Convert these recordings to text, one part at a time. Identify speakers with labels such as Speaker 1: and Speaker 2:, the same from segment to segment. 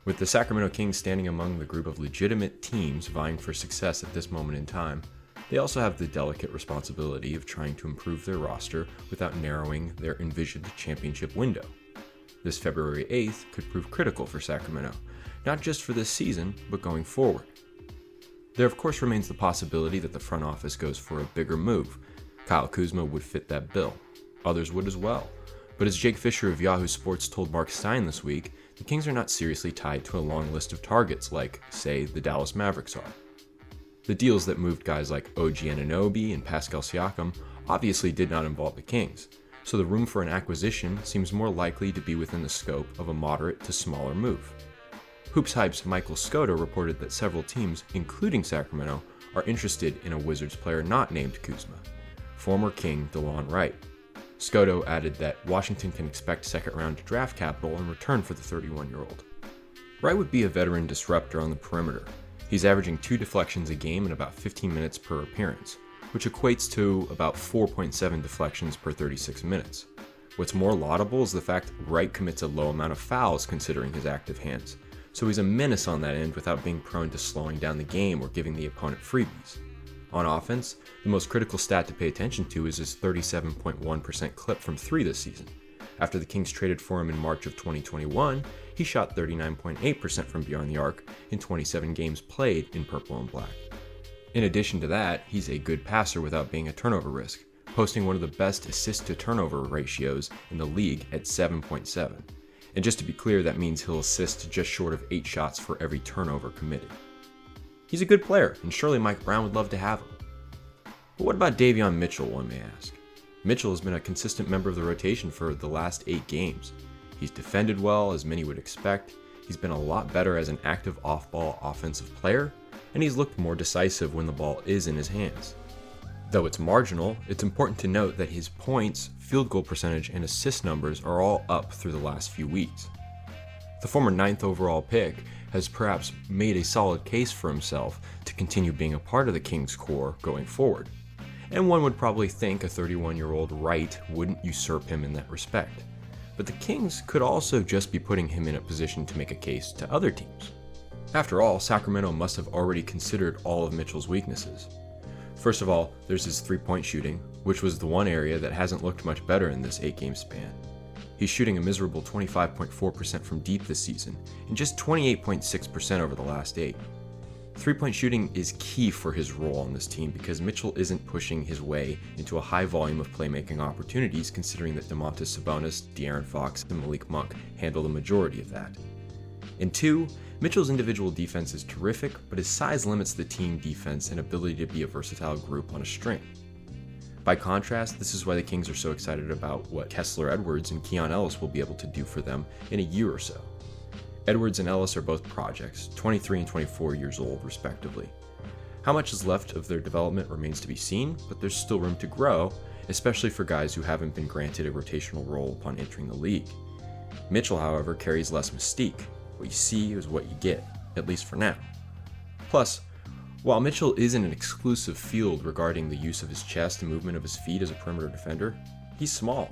Speaker 1: With the Sacramento Kings standing among the group of legitimate teams vying for success at this moment in time, they also have the delicate responsibility of trying to improve their roster without narrowing their envisioned championship window. This February 8th could prove critical for Sacramento, not just for this season, but going forward. There of course remains the possibility that the front office goes for a bigger move. Kyle Kuzma would fit that bill. Others would as well. But as Jake Fisher of Yahoo Sports told Mark Stein this week, the Kings are not seriously tied to a long list of targets like, say, the Dallas Mavericks are. The deals that moved guys like OG Anunoby and Pascal Siakam obviously did not involve the Kings, so the room for an acquisition seems more likely to be within the scope of a moderate to smaller move. HoopsHype's Michael Scotto reported that several teams, including Sacramento, are interested in a Wizards player not named Kuzma, former King Delon Wright. Scotto added that Washington can expect second-round draft capital in return for the 31-year-old. Wright would be a veteran disruptor on the perimeter. He's averaging 2 deflections a game in about 15 minutes per appearance, which equates to about 4.7 deflections per 36 minutes. What's more laudable is the fact Wright commits a low amount of fouls considering his active hands, so he's a menace on that end without being prone to slowing down the game or giving the opponent freebies. On offense, the most critical stat to pay attention to is his 37.1% clip from 3 this season. After the Kings traded for him in March of 2021, he shot 39.8% from beyond the arc in 27 games played in purple and black. In addition to that, he's a good passer without being a turnover risk, posting one of the best assist-to-turnover ratios in the league at 7.7. And just to be clear, that means he'll assist just short of 8 shots for every turnover committed. He's a good player, and surely Mike Brown would love to have him. But what about Davion Mitchell, one may ask? Mitchell has been a consistent member of the rotation for the last 8 games. He's defended well, as many would expect. He's been a lot better as an active off-ball offensive player, and he's looked more decisive when the ball is in his hands. Though it's marginal, it's important to note that his points, field goal percentage, and assist numbers are all up through the last few weeks. The former 9th overall pick has perhaps made a solid case for himself to continue being a part of the Kings core going forward. And one would probably think a 31-year-old Wright wouldn't usurp him in that respect. But the Kings could also just be putting him in a position to make a case to other teams. After all, Sacramento must have already considered all of Mitchell's weaknesses. First of all, there's his three-point shooting, which was the one area that hasn't looked much better in this 8-game span. He's shooting a miserable 25.4% from deep this season, and just 28.6% over the last 8. Three-point shooting is key for his role on this team because Mitchell isn't pushing his way into a high volume of playmaking opportunities considering that Domantas Sabonis, De'Aaron Fox, and Malik Monk handle the majority of that. And 2, Mitchell's individual defense is terrific, but his size limits the team defense and ability to be a versatile group on a string. By contrast, this is why the Kings are so excited about what Kessler Edwards and Keon Ellis will be able to do for them in a year or so. Edwards and Ellis are both projects, 23 and 24 years old respectively. How much is left of their development remains to be seen, but there's still room to grow, especially for guys who haven't been granted a rotational role upon entering the league. Mitchell, however, carries less mystique. What you see is what you get, at least for now. Plus, while Mitchell isn't an exclusive field regarding the use of his chest and movement of his feet as a perimeter defender, he's small.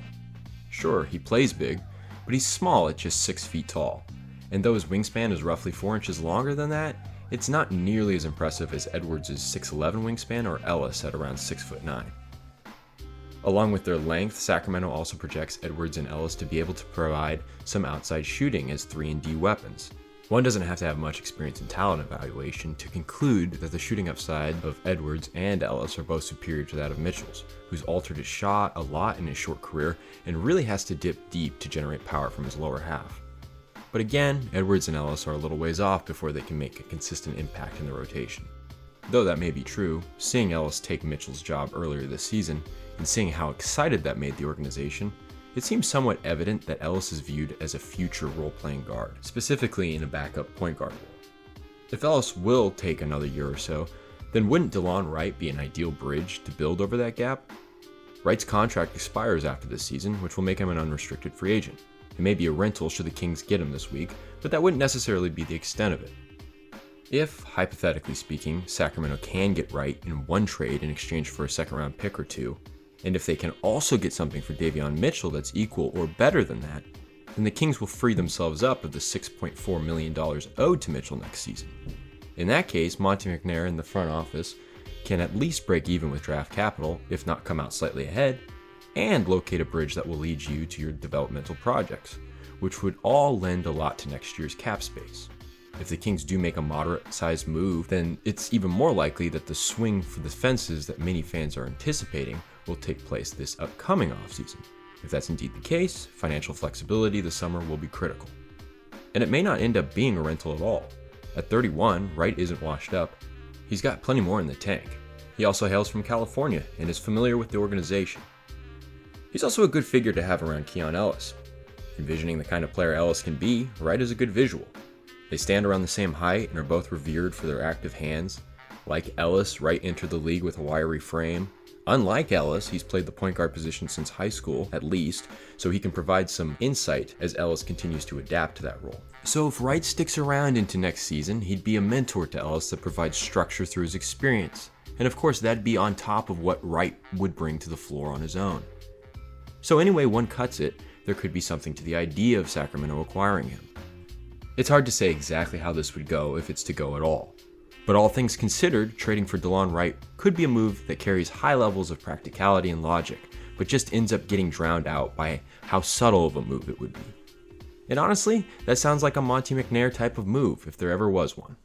Speaker 1: Sure, he plays big, but he's small at just 6 feet tall. And though his wingspan is roughly 4 inches longer than that, it's not nearly as impressive as Edwards' 6'11 wingspan or Ellis at around 6'9". Along with their length, Sacramento also projects Edwards and Ellis to be able to provide some outside shooting as 3-and-D weapons. One doesn't have to have much experience in talent evaluation to conclude that the shooting upside of Edwards and Ellis are both superior to that of Mitchell's, who's altered his shot a lot in his short career and really has to dip deep to generate power from his lower half. But again, Edwards and Ellis are a little ways off before they can make a consistent impact in the rotation. Though that may be true, seeing Ellis take Mitchell's job earlier this season, and seeing how excited that made the organization, it seems somewhat evident that Ellis is viewed as a future role-playing guard, specifically in a backup point guard role. If Ellis will take another year or so, then wouldn't Delon Wright be an ideal bridge to build over that gap? Wright's contract expires after this season, which will make him an unrestricted free agent. It may be a rental should the Kings get him this week, but that wouldn't necessarily be the extent of it. If, hypothetically speaking, Sacramento can get Wright in one trade in exchange for a second-round pick or two, and if they can also get something for Davion Mitchell that's equal or better than that, then the Kings will free themselves up of the $6.4 million owed to Mitchell next season. In that case, Monte McNair and the front office can at least break even with draft capital, if not come out slightly ahead, and locate a bridge that will lead you to your developmental projects, which would all lend a lot to next year's cap space. If the Kings do make a moderate-sized move, then it's even more likely that the swing for the fences that many fans are anticipating will take place this upcoming offseason. If that's indeed the case, financial flexibility this summer will be critical. And it may not end up being a rental at all. At 31, Wright isn't washed up. He's got plenty more in the tank. He also hails from California and is familiar with the organization. He's also a good figure to have around Keon Ellis. Envisioning the kind of player Ellis can be, Wright is a good visual. They stand around the same height and are both revered for their active hands. Like Ellis, Wright entered the league with a wiry frame. Unlike Ellis, he's played the point guard position since high school, at least, so he can provide some insight as Ellis continues to adapt to that role. So if Wright sticks around into next season, he'd be a mentor to Ellis that provides structure through his experience. And of course, that'd be on top of what Wright would bring to the floor on his own. So any way one cuts it, there could be something to the idea of Sacramento acquiring him. It's hard to say exactly how this would go if it's to go at all. But all things considered, trading for Delon Wright could be a move that carries high levels of practicality and logic, but just ends up getting drowned out by how subtle of a move it would be. And honestly, that sounds like a Monte McNair type of move if there ever was one.